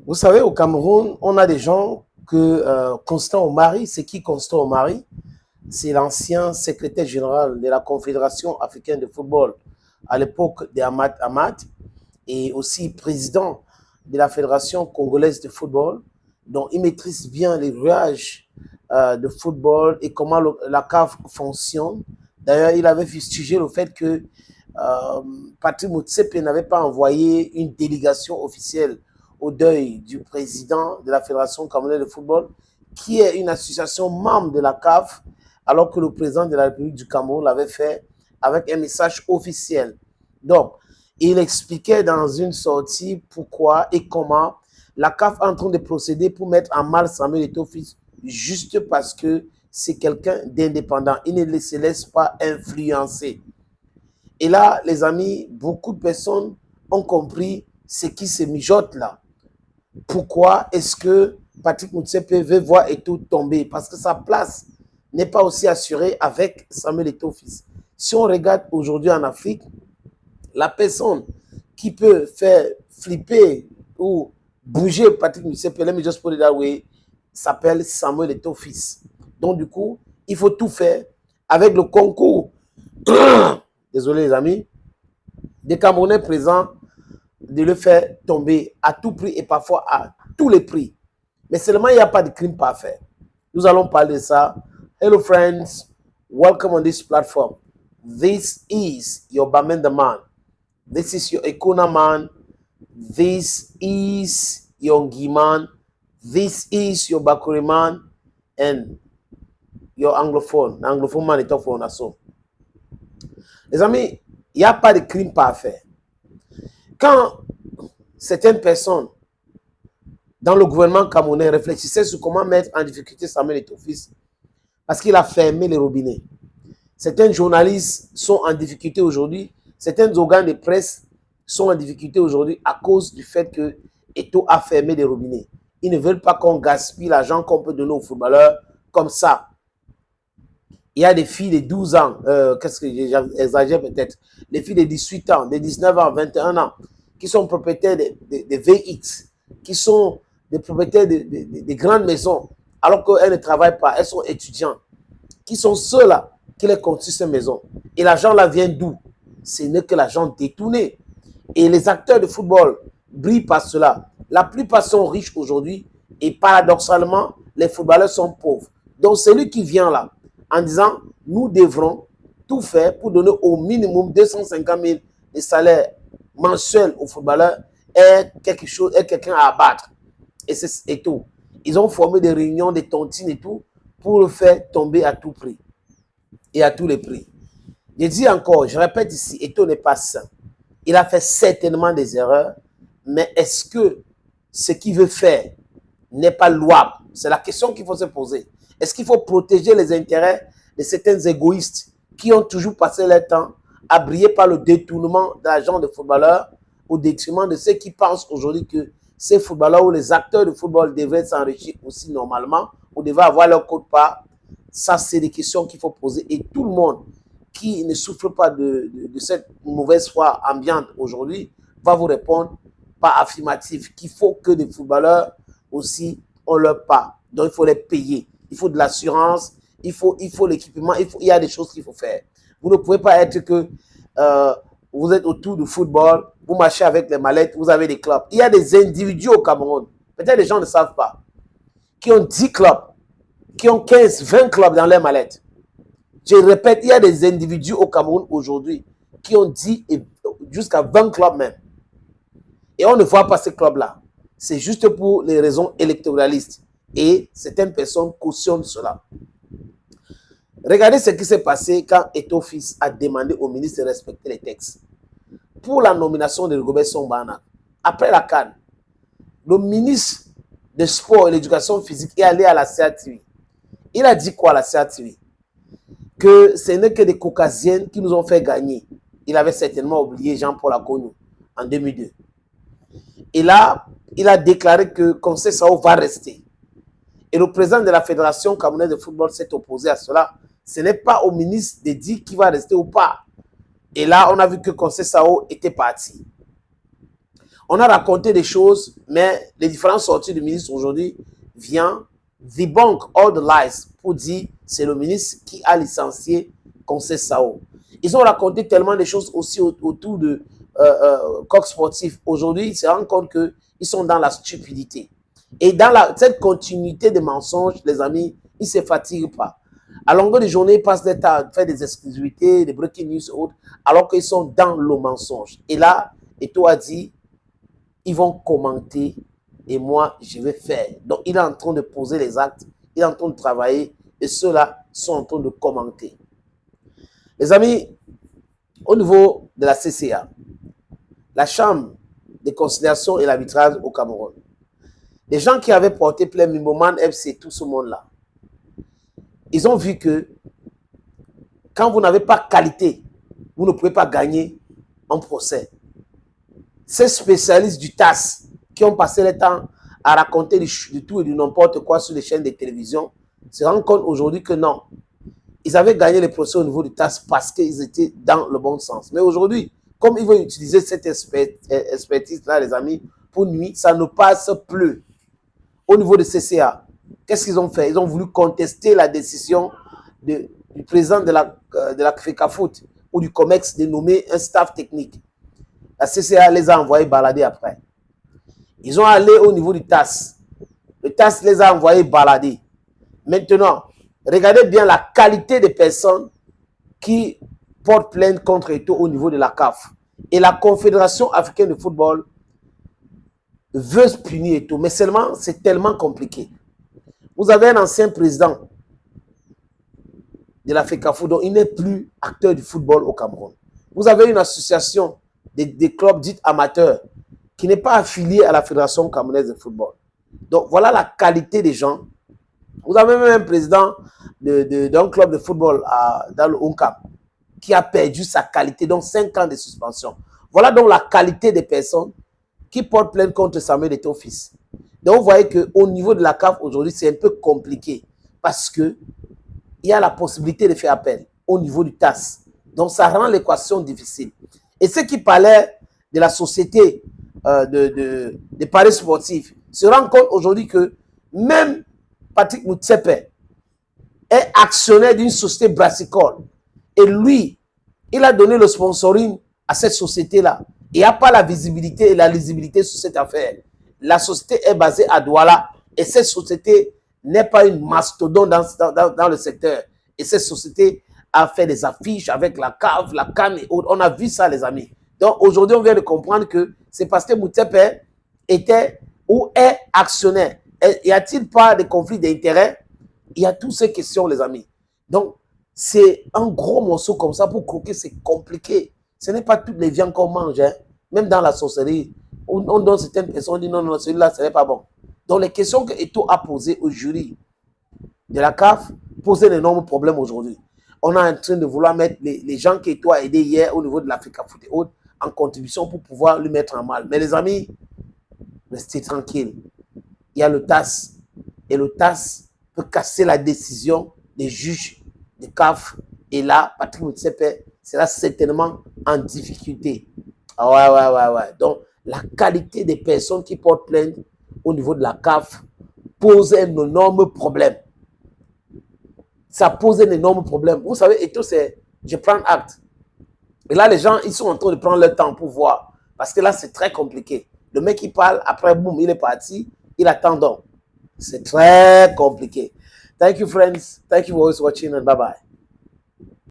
Vous savez, au Cameroun, on a des gens que Constant Omari, c'est qui Constant Omari? C'est l'ancien secrétaire général de la Confédération africaine de football à l'époque de Ahmad Ahmad et aussi président de la Fédération congolaise de football. Donc, il maîtrise bien les rouages de football et comment la CAF fonctionne. D'ailleurs, il avait fustigé le fait que Patrick Motsepe n'avait pas envoyé une délégation officielle au deuil du président de la Fédération camerounaise de football, qui est une association membre de la CAF, alors que le président de la République du Cameroun l'avait fait avec un message officiel. Donc, il expliquait dans une sortie pourquoi et comment la CAF est en train de procéder pour mettre en mal Samuel Eto'o-Fils juste parce que c'est quelqu'un d'indépendant. Il ne se laisse pas influencer. Et là, les amis, beaucoup de personnes ont compris ce qui se mijote là. Pourquoi est-ce que Patrick Motsepe veut voir Eto'o tomber? Parce que sa place n'est pas aussi assurée avec Samuel Eto'o-Fils. Si on regarde aujourd'hui en Afrique, la personne qui peut faire flipper ou bouger Patrick Motsepe, let me just put it that way, s'appelle Samuel Eto'o-Fils. Donc du coup, il faut tout faire avec le concours, désolé les amis, des Camerounais présents, de le faire tomber à tout prix et parfois à tous les prix. Mais seulement il n'y a pas de crime parfait. Nous allons parler de ça. Hello friends, welcome on this platform. This is your Bamenda man. This is your Ekuna man. This is your Ngi man. This is your Bakuri man. And your anglophone. Anglophone man est en asso. Les amis, il n'y a pas de crime parfait. Quand certaines personnes dans le gouvernement camerounais réfléchissaient sur comment mettre en difficulté Samuel Eto'o-Fils, parce qu'il a fermé les robinets. Certains journalistes sont en difficulté aujourd'hui, certains organes de presse sont en difficulté aujourd'hui à cause du fait que Eto'o a fermé les robinets. Ils ne veulent pas qu'on gaspille l'argent qu'on peut donner aux footballeurs comme ça. Il y a des filles de 12 ans, qu'est-ce que j'exagère peut-être, des filles de 18 ans, de 19 ans, 21 ans, qui sont propriétaires de VX, qui sont des propriétaires de grandes maisons, alors qu'elles ne travaillent pas, elles sont étudiantes, qui sont ceux-là qui les construisent ces maisons. Et l'argent là vient d'où? Ce n'est que l'argent détourné. Et les acteurs de football brillent par cela. La plupart sont riches aujourd'hui et paradoxalement, les footballeurs sont pauvres. Donc celui qui vient là, en disant, nous devrons tout faire pour donner au minimum 250 000 de salaire mensuel aux footballeurs est quelque chose, est quelqu'un à abattre. Et c'est tout. Ils ont formé des réunions, des tontines et tout pour le faire tomber à tout prix et à tous les prix. Je dis encore, je répète ici, Eto'o n'est pas sain. Il a fait certainement des erreurs, mais est-ce que ce qu'il veut faire n'est pas louable? C'est la question qu'il faut se poser. Est-ce qu'il faut protéger les intérêts de certains égoïstes qui ont toujours passé leur temps à briller par le détournement d'argent de footballeurs au détriment de ceux qui pensent aujourd'hui que ces footballeurs ou les acteurs de football devraient s'enrichir aussi normalement ou devraient avoir leur quote-part? Ça, c'est des questions qu'il faut poser. Et tout le monde qui ne souffre pas de cette mauvaise foi ambiante aujourd'hui va vous répondre par affirmatif qu'il faut que les footballeurs aussi ont leur part. Donc, il faut les payer. Il faut de l'assurance, il faut l'équipement, il y a des choses qu'il faut faire. Vous ne pouvez pas être que vous êtes autour du football, vous marchez avec les mallettes, vous avez des clubs. Il y a des individus au Cameroun, peut-être les gens ne savent pas, qui ont 10 clubs, qui ont 15, 20 clubs dans leurs mallettes. Je répète, il y a des individus au Cameroun aujourd'hui qui ont 10 et jusqu'à 20 clubs même. Et on ne voit pas ces clubs-là. C'est juste pour les raisons électoralistes. Et certaines personnes cautionnent cela. Regardez ce qui s'est passé quand Eto'o-Fils a demandé au ministre de respecter les textes. Pour la nomination de Rigobert Song-Bahana, après la CAN, le ministre des Sports et de l'Éducation physique est allé à la CATV. Il a dit quoi à la CATV? Que ce n'est que des caucasiennes qui nous ont fait gagner. Il avait certainement oublié Jean-Paul Akognou en 2002. Et là, il a déclaré que Conseil Sao va rester. Et le président de la Fédération camerounaise de football s'est opposé à cela. Ce n'est pas au ministre de dire qui va rester ou pas. Et là, on a vu que Conseil Sao était parti. On a raconté des choses, mais les différentes sorties du ministre aujourd'hui viennent debunk all the lies pour dire c'est le ministre qui a licencié Conseil Sao. Ils ont raconté tellement de choses aussi autour de Coq Sportif. Aujourd'hui, ils se rendent compte qu'ils sont dans la stupidité. Et dans cette continuité de mensonges, les amis, ils ne se fatiguent pas. À longueur de journée, ils passent des temps à faire des exclusivités, des breaking news et autres, alors qu'ils sont dans le mensonge. Et là, Eto'o a dit, ils vont commenter et moi, je vais faire. Donc, il est en train de poser les actes, il est en train de travailler et ceux-là sont en train de commenter. Les amis, au niveau de la CCA, la Chambre de conciliation et l'arbitrage au Cameroun, les gens qui avaient porté plainte, Mimoman, FC, tout ce monde-là, ils ont vu que quand vous n'avez pas qualité, vous ne pouvez pas gagner un procès. Ces spécialistes du TAS qui ont passé le temps à raconter du tout et du n'importe quoi sur les chaînes de télévision se rendent compte aujourd'hui que non. Ils avaient gagné les procès au niveau du TAS parce qu'ils étaient dans le bon sens. Mais aujourd'hui, comme ils vont utiliser cette expertise-là, les amis, pour nuit, ça ne passe plus. Au niveau de CCA, qu'est-ce qu'ils ont fait? Ils ont voulu contester la décision du président de la FECAFOOT ou du COMEX de nommer un staff technique. La CCA les a envoyés balader après. Ils ont allé au niveau du TAS. Le TAS les a envoyés balader. Maintenant, regardez bien la qualité des personnes qui portent plainte contre Eto'o au niveau de la CAF. Et la Confédération africaine de football veut punir Eto'o, mais seulement c'est tellement compliqué. Vous avez un ancien président de la FECAFOOT, donc il n'est plus acteur du football au Cameroun. Vous avez une association des clubs dits amateurs qui n'est pas affiliée à la Fédération camerounaise de football. Donc voilà la qualité des gens. Vous avez même un président d'un club de football dans le Honkam qui a perdu sa qualité, donc 5 ans de suspension. Voilà donc la qualité des personnes qui portent plainte contre Samuel Eto'o fils. Donc vous voyez qu'au niveau de la CAF aujourd'hui, c'est un peu compliqué parce qu'il y a la possibilité de faire appel au niveau du TAS. Donc ça rend l'équation difficile. Et ceux qui parlaient de la société de paris sportifs se rendent compte aujourd'hui que même Patrick Motsepe est actionnaire d'une société brassicole. Et lui, il a donné le sponsoring à cette société-là. Il n'y a pas la visibilité et la lisibilité sur cette affaire. La société est basée à Douala et cette société n'est pas une mastodonte dans le secteur. Et cette société a fait des affiches avec la cave, la canne et autres. On a vu ça, les amis. Donc aujourd'hui, on vient de comprendre que c'est parce que Motsepe était ou est actionnaire. Y a-t-il pas de conflit d'intérêts? Il y a toutes ces questions, les amis. Donc, c'est un gros morceau comme ça pour croquer, c'est compliqué. Ce n'est pas toutes les viandes qu'on mange, hein. Même dans la sorcellerie. On donne certaines personnes, on dit non, non, celui-là, ce n'est pas bon. Donc, les questions que Eto'o a posées au jury de la CAF posaient d'énormes problèmes aujourd'hui. On est en train de vouloir mettre les gens qu'Eto'o a aidés hier au niveau de l'Africa Foot et autres en contribution pour pouvoir lui mettre en mal. Mais les amis, restez tranquilles. Il y a le TAS. Et le TAS peut casser la décision des juges de CAF. Et là, Patrick Motsepe sera certainement en difficulté. Ah ouais. Donc, la qualité des personnes qui portent plainte au niveau de la CAF pose un énorme problème. Ça pose un énorme problème. Vous savez, et tout, c'est je prends acte. Et là, les gens, ils sont en train de prendre leur temps pour voir. Parce que là, c'est très compliqué. Le mec, il parle, après, boum, il est parti. Il attend donc. C'est très compliqué. Thank you, friends. Thank you for always watching and bye-bye.